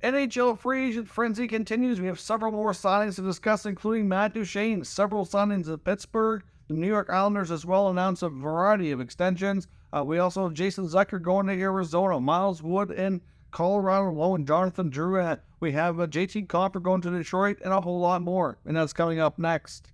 NHL free agent frenzy continues. We have several more signings to discuss, including Matt Duchene, several signings in Pittsburgh. The New York Islanders as well announced a variety of extensions. We also have Jason Zucker going to Arizona, Miles Wood in Colorado alone, and Jonathan Drouin. We have JT Compher going to Detroit, and a whole lot more. And that's coming up next.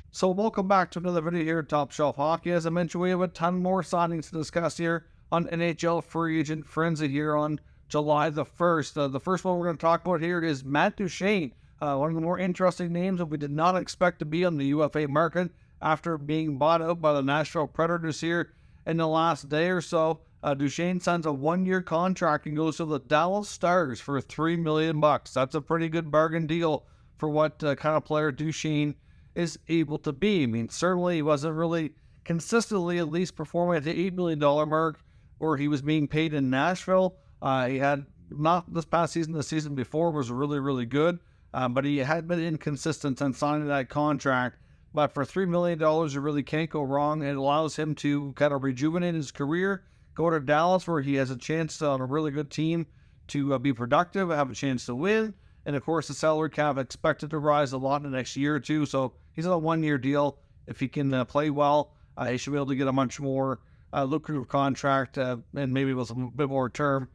So welcome back to another video here at Top Shelf Hockey. As I mentioned, we have a ton more signings to discuss here on NHL Free Agent Frenzy here on July the 1st. The first one we're going to talk about here is Matt Duchene, one of the more interesting names that we did not expect to be on the UFA market after being bought out by the Nashville Predators here in the last day or so. Duchene signs a one-year contract and goes to the Dallas Stars for $3 million. That's a pretty good bargain deal for what kind of player Duchene is able to be. I mean, certainly he wasn't really consistently at least performing at the $8 million mark where he was being paid in Nashville. He had, not this past season, the season before was really, really good, but he had been inconsistent in signing that contract. But for $3 million, you really can't go wrong. It allows him to kind of rejuvenate his career, go to Dallas where he has a chance on a really good team to be productive, have a chance to win. And of course, the salary cap expected to rise a lot in the next year or two. So he's on a one-year deal. If he can play well, he should be able to get a much more lucrative contract and maybe with a bit more term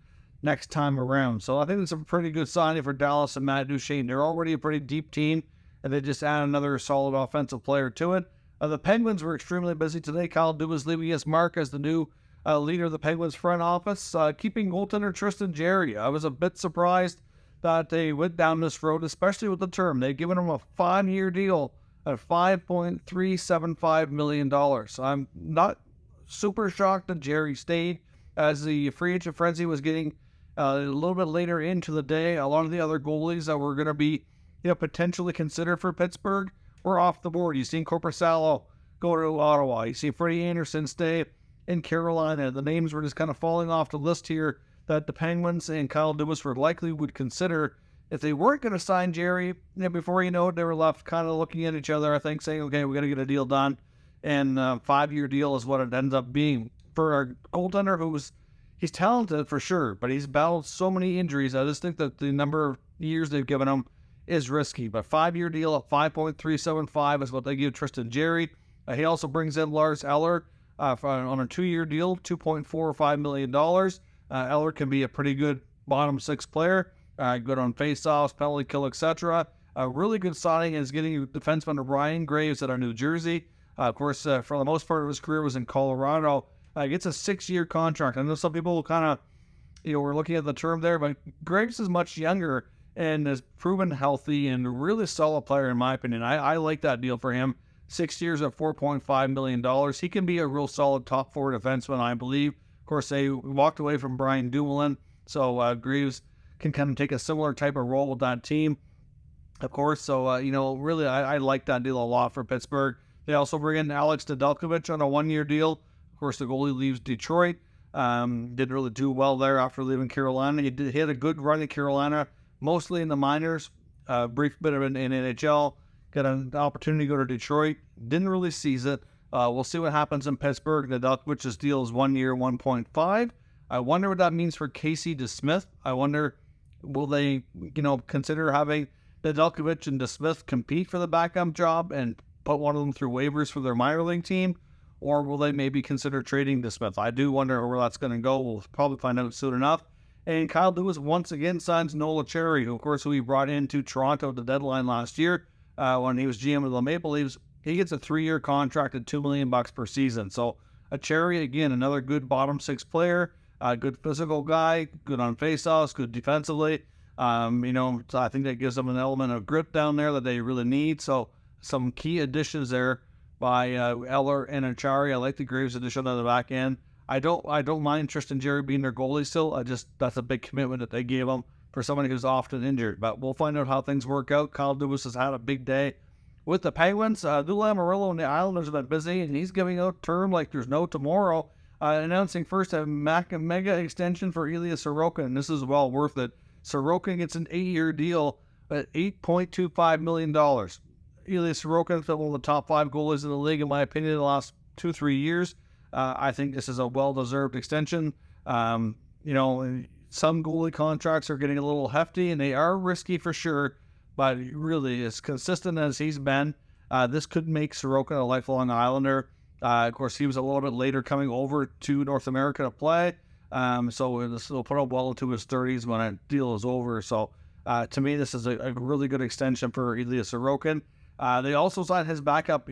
next time around. So I think it's a pretty good signing for Dallas and Matt Duchene. They're already a pretty deep team, and they just add another solid offensive player to it. The Penguins were extremely busy today. Kyle Dubas leaving his mark as the new leader of the Penguins front office, keeping goaltender Tristan Jarry. I was a bit surprised that they went down this road, especially with the term. They've given him a 5-year deal at $5.375 million. So I'm not super shocked that Jarry stayed, as the free agent frenzy was getting a little bit later into the day. A lot of the other goalies that were going to be potentially considered for Pittsburgh were off the board. You've seen Korpisalo go to Ottawa. You see Freddie Anderson stay in Carolina. The names were just kind of falling off the list here that the Penguins and Kyle Dubas would consider if they weren't going to sign Jarry. Before you know it, they were left kind of looking at each other, I think, saying, okay, we got to get a deal done. And 5-year deal is what it ends up being. For a goaltender he's talented for sure, but he's battled so many injuries. I just think that the number of years they've given him is risky. But 5-year deal at $5.375 is what they give Tristan Jarry. He also brings in Lars Eller on a 2-year deal, $2.45 million. Eller can be a pretty good bottom six player, good on faceoffs, penalty kill, etc. A really good signing is getting defenseman Ryan Graves out of New Jersey. Of course, for the most part of his career was in Colorado. Gets a 6-year contract. I know some people kind of, were looking at the term there, but Graves is much younger and is proven healthy and a really solid player in my opinion. I like that deal for him. 6 years at $4.5 million. He can be a real solid top 4 defenseman, I believe. Of course, they walked away from Brian Dumoulin, so Graves can kind of take a similar type of role with that team, of course. So, really, I like that deal a lot for Pittsburgh. They also bring in Alex Nedeljkovic on a 1-year deal. Of course, the goalie leaves Detroit. Didn't really do well there after leaving Carolina. He had a good run in Carolina, mostly in the minors. Brief bit of in NHL. Got an opportunity to go to Detroit. Didn't really seize it. We'll see what happens in Pittsburgh. Nedeljkovic's deal is 1 year, 1.5. I wonder what that means for Casey DeSmith. I wonder, will they, consider having Nedeljkovic and DeSmith compete for the backup job and put one of them through waivers for their minor league team? Or will they maybe consider trading DeSmith? I do wonder where that's going to go. We'll probably find out soon enough. And Kyle Dubas once again signs Nola Cherry, who, of course, we brought into Toronto at the deadline last year when he was GM of the Maple Leafs. He gets a 3-year contract at $2 million per season. So a Cherry, again, another good bottom 6 player, good physical guy, good on faceoffs, good defensively. So I think that gives them an element of grip down there that they really need. So some key additions there by Eller and Achari. I like the Graves addition on the back end. I don't mind Tristan Jarry being their goalie still. That's a big commitment that they gave him for somebody who's often injured. But we'll find out how things work out. Kyle Dubas has had a big day with the Penguins. Lou Lamoriello and the Islanders have been busy, and he's giving out term like there's no tomorrow. Announcing first a mega extension for Ilya Sorokin. This is well worth it. Sorokin gets an 8-year deal at $8.25 million. Ilya Sorokin is one of the top 5 goalies in the league, in my opinion, in the last 2-3 years. I think this is a well-deserved extension. You know, some goalie contracts are getting a little hefty, and they are risky for sure, but really, as consistent as he's been, this could make Sorokin a lifelong Islander. Of course, he was a little bit later coming over to North America to play, so this will put him well into his 30s when that deal is over. So, to me, this is a really good extension for Ilya Sorokin. They also signed his backup,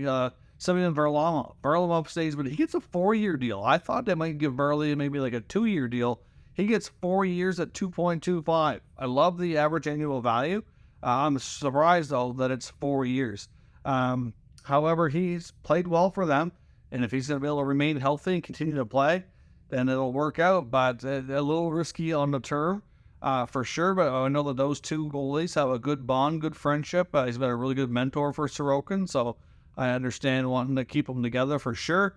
Semyon Varlamov. Varlamov stays, but he gets a 4-year deal. I thought they might give Varley maybe like a 2-year deal. He gets 4 years at $2.25. I love the average annual value. I'm surprised, though, that it's 4 years. However, he's played well for them, and if he's going to be able to remain healthy and continue to play, then it'll work out. But a little risky on the term, for sure. But I know that those two goalies have a good bond, good friendship. He's been a really good mentor for Sorokin, so I understand wanting to keep them together for sure.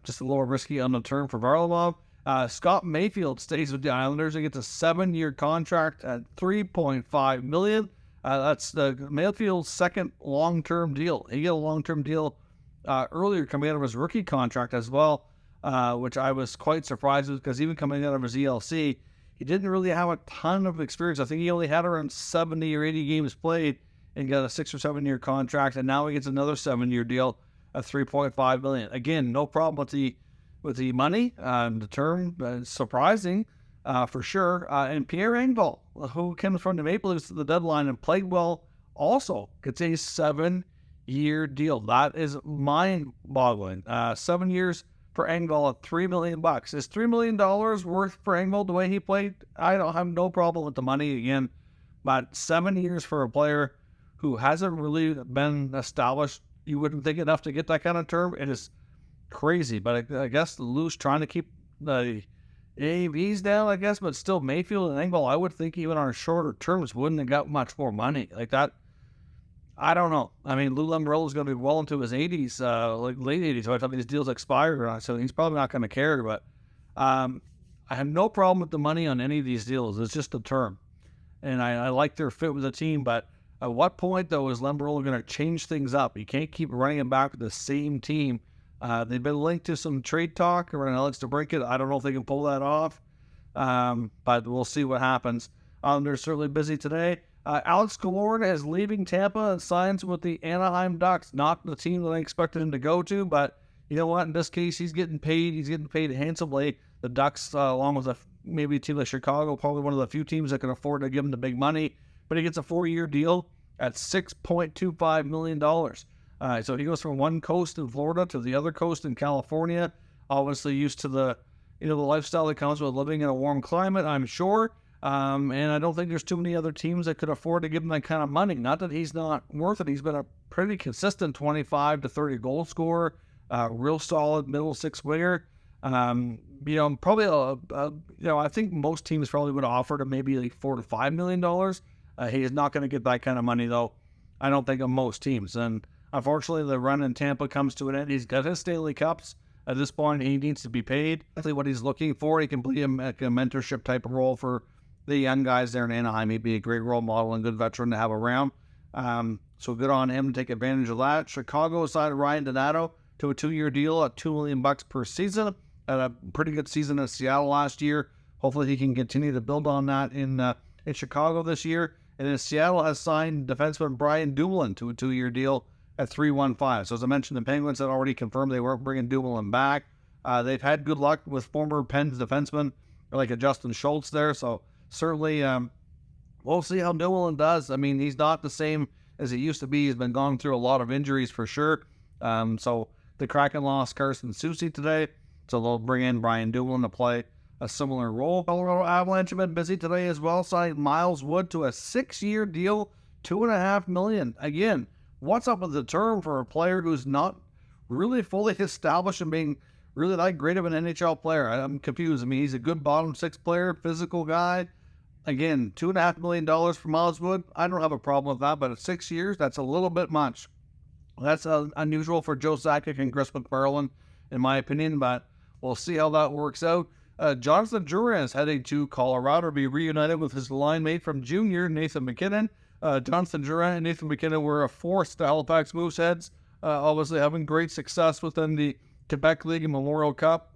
Just a little risky on the term for Varlamov. Scott Mayfield stays with the Islanders. He gets a 7-year contract at $3.5 million. That's the Mayfield's second long-term deal. He got a long-term deal earlier coming out of his rookie contract as well, which I was quite surprised with, because even coming out of his ELC, he didn't really have a ton of experience. I think he only had around 70 or 80 games played and got a 6 or 7 year contract, and now he gets another 7-year deal at $3.5 million. Again, no problem with the money, the term, surprising for sure. And Pierre Engvall, who came from the Maple Leafs at the deadline and played well, also gets a 7-year deal. That is mind-boggling. 7 years for Engvall at $3 million. Is $3 million worth for Engvall the way he played? I don't have no problem with the money again, but 7 years for a player who hasn't really been established, you wouldn't think enough to get that kind of term. It is crazy, but I guess the Loose trying to keep the AAVs down, I guess, but still Mayfield and Engvall, I would think even on shorter terms wouldn't have got much more money like that. I don't know. I mean, Lou Lamoriello is going to be well into his 80s, like late 80s, by the time these deals expire, so he's probably not going to care, but I have no problem with the money on any of these deals. It's just the term, and I like their fit with the team, but at what point, though, is Lamoriello going to change things up? He can't keep running it back with the same team. They've been linked to some trade talk around Alex DeBrincat. I don't know if they can pull that off, but we'll see what happens. They're certainly busy today. Alex Killorn is leaving Tampa and signs with the Anaheim Ducks. Not the team that I expected him to go to, but you know what? In this case, he's getting paid. He's getting paid handsomely. The Ducks, along with maybe a team like Chicago, probably one of the few teams that can afford to give him the big money. But he gets a 4-year deal at $6.25 million. So he goes from one coast in Florida to the other coast in California. Obviously used to the lifestyle that comes with living in a warm climate, I'm sure. And I don't think there's too many other teams that could afford to give him that kind of money. Not that he's not worth it. He's been a pretty consistent 25 to 30 goal scorer, real solid middle six winger. Probably I think most teams probably would offer to maybe like $4 to $5 million. He is not going to get that kind of money, though. I don't think of most teams. And unfortunately, the run in Tampa comes to an end. He's got his Stanley Cups. At this point, he needs to be paid. That's what he's looking for. He can play a mentorship type of role for the young guys there in Anaheim. He'd be a great role model and good veteran to have around. So good on him to take advantage of that. Chicago signed Ryan Donato to a 2-year deal at $2 million per season. Had a pretty good season in Seattle last year. Hopefully he can continue to build on that in Chicago this year. And then Seattle has signed defenseman Brian Dumoulin to a 2-year deal at $3.15. So as I mentioned, the Penguins had already confirmed they weren't bringing Dumoulin back. They've had good luck with former Pens defensemen like a Justin Schultz there. So certainly we'll see how Dumoulin does. I mean, he's not the same as he used to be. He's been gone through a lot of injuries for sure. So the Kraken lost Carson Soucy today. So they'll bring in Brian Dumoulin to play a similar role. Colorado Avalanche have been busy today as well, signing Miles Wood to a 6-year deal, $2.5 million. Again, what's up with the term for a player who's not really fully established and being really that great of an NHL player? I'm confused. I mean, he's a good bottom six player, physical guy. Again, $2.5 million for Miles Wood. I don't have a problem with that, but at 6 years, that's a little bit much. That's unusual for Joe Sakic and Chris McFarland, in my opinion, but we'll see how that works out. Jonathan Drouin is heading to Colorado to be reunited with his line mate from junior, Nathan MacKinnon. Jonathan Drouin and Nathan MacKinnon were forced to Halifax Mooseheads, obviously having great success within the Quebec League and Memorial Cup.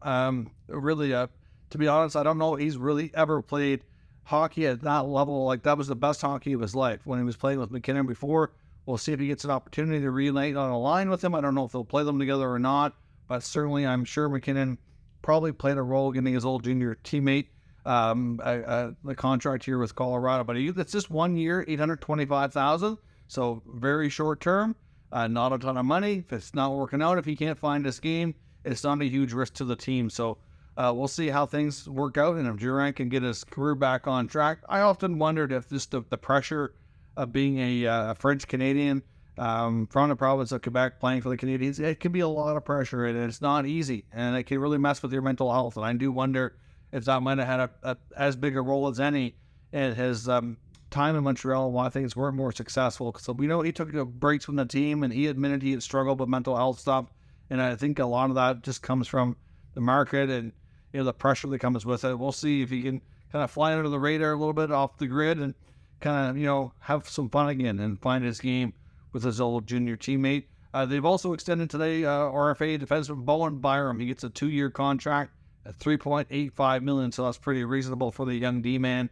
Really to be honest, I don't know if he's really ever played hockey at that level. Like, that was the best hockey of his life when he was playing with McKinnon before. We'll see if he gets an opportunity to reunite on a line with him. I don't know if they'll play them together or not, but certainly I'm sure McKinnon probably played a role getting his old junior teammate the contract here with Colorado. But it's just 1 year, $825,000, so very short term, not a ton of money. If it's not working out, if he can't find his game, it's not a huge risk to the team. So we'll see how things work out and if Drouin can get his career back on track. I often wondered if just the pressure of being a French-Canadian from the province of Quebec playing for the Canadians, it can be a lot of pressure and it's not easy and it can really mess with your mental health. And I do wonder if that might have had as big a role as any in his time in Montreal and why things weren't more successful. So we know he took breaks from the team and he admitted he had struggled with mental health stuff. And I think a lot of that just comes from the market and the pressure that comes with it. We'll see if he can kind of fly under the radar a little bit off the grid and kind of, have some fun again and find his game with his old junior teammate. They've also extended today RFA defenseman Bowen Byram. He gets a 2-year contract at $3.85 million, so that's pretty reasonable for the young D-man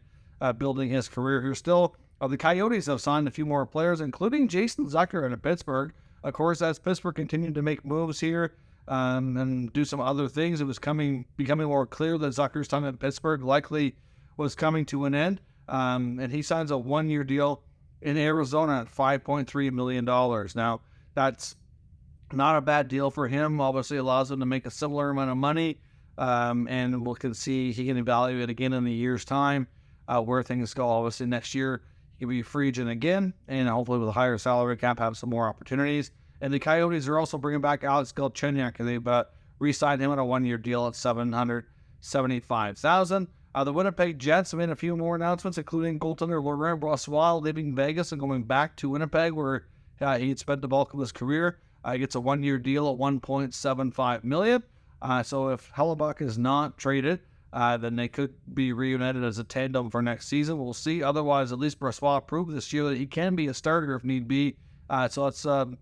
building his career here still. The Coyotes have signed a few more players, including Jason Zucker out of Pittsburgh. Of course, as Pittsburgh continued to make moves here and do some other things, it was becoming more clear that Zucker's time at Pittsburgh likely was coming to an end. And he signs a 1-year deal in Arizona at $5.3 million. Now, that's not a bad deal for him. Obviously, allows him to make a similar amount of money. And we can see he can evaluate again in a year's time where things go. Obviously, next year he'll be a free agent again, and hopefully with a higher salary cap, have some more opportunities. And the Coyotes are also bringing back Alex Galchenyuk, and they've re-signed him on a 1-year deal at $775,000. The Winnipeg Jets have made a few more announcements, including goaltender Laurent Brossoit leaving Vegas and going back to Winnipeg, where he had spent the bulk of his career. He gets a 1-year deal at $1.75 million. So if Hellebuyck is not traded, then they could be reunited as a tandem for next season. We'll see. Otherwise, at least Brossoit proved this year that he can be a starter if need be. So it's a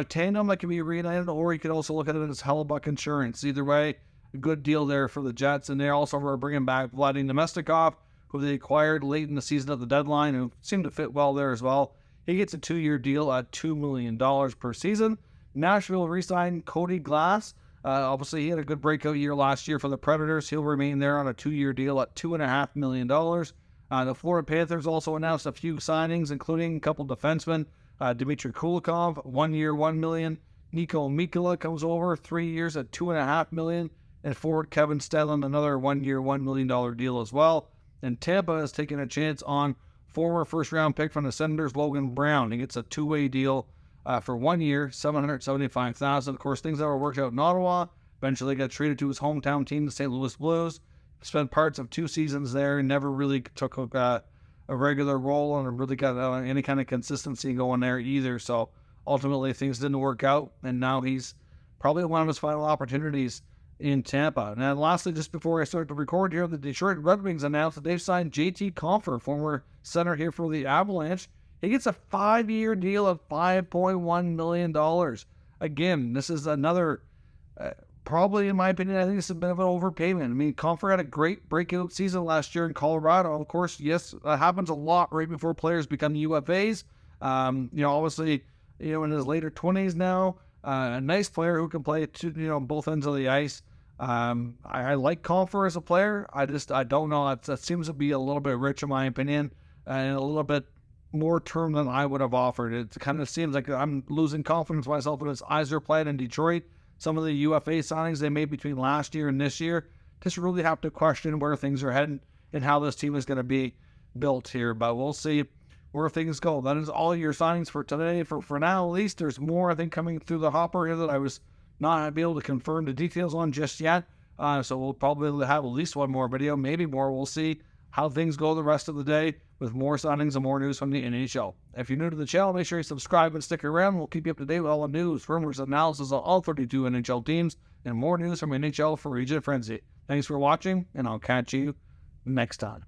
tandem that can be reunited, or you could also look at it as Hellebuyck insurance. Either way, a good deal there for the Jets. And they also are bringing back Vladimir Nemestikov, who they acquired late in the season at the deadline, who seemed to fit well there as well. He gets a 2-year deal at $2 million per season. Nashville re-signed Cody Glass. Obviously, he had a good breakout year last year for the Predators. He'll remain there on a 2-year deal at $2.5 million. The Florida Panthers also announced a few signings, including a couple defensemen. Dmitry Kulikov, 1 year, $1 million. Nico Mikula comes over, 3 years at $2.5 million. And forward Kevin Stellan, another 1 year, $1 million deal as well. And Tampa has taken a chance on former first-round pick from the Senators, Logan Brown. He gets a 2-way deal for 1 year, $775,000. Of course, things that were worked out in Ottawa. Eventually got traded to his hometown team, the St. Louis Blues. Spent parts of 2 seasons there, never really took a regular role and really got any kind of consistency going there either. So ultimately things didn't work out, and now he's probably one of his final opportunities in Tampa. And then lastly, just before I start to record here, the Detroit Red Wings announced that they've signed JT Compher, former center here for the Avalanche. He gets a 5-year deal of $5.1 million. Again, this is another, probably in my opinion, I think it's a bit of an overpayment. I mean, Compher had a great breakout season last year in Colorado. Of course, yes, that happens a lot right before players become UFAs. Obviously, in his later 20s now, a nice player who can play both ends of the ice. I like Compher as a player. I don't know. That seems to be a little bit rich in my opinion, and a little bit more term than I would have offered. It kind of seems like I'm losing confidence myself in his eyes are playing in Detroit. Some of the UFA signings they made between last year and this year just really have to question where things are heading and how this team is going to be built here. But we'll see where things go. That is all your signings for today. For now, at least, there's more, I think, coming through the hopper here that I was not able to confirm the details on just yet. So we'll probably have at least one more video, maybe more. We'll see how things go the rest of the day with more signings and more news from the NHL. If you're new to the channel, make sure you subscribe and stick around. We'll keep you up to date with all the news, rumors, analysis of all 32 NHL teams, and more news from NHL for Region Frenzy. Thanks for watching, and I'll catch you next time.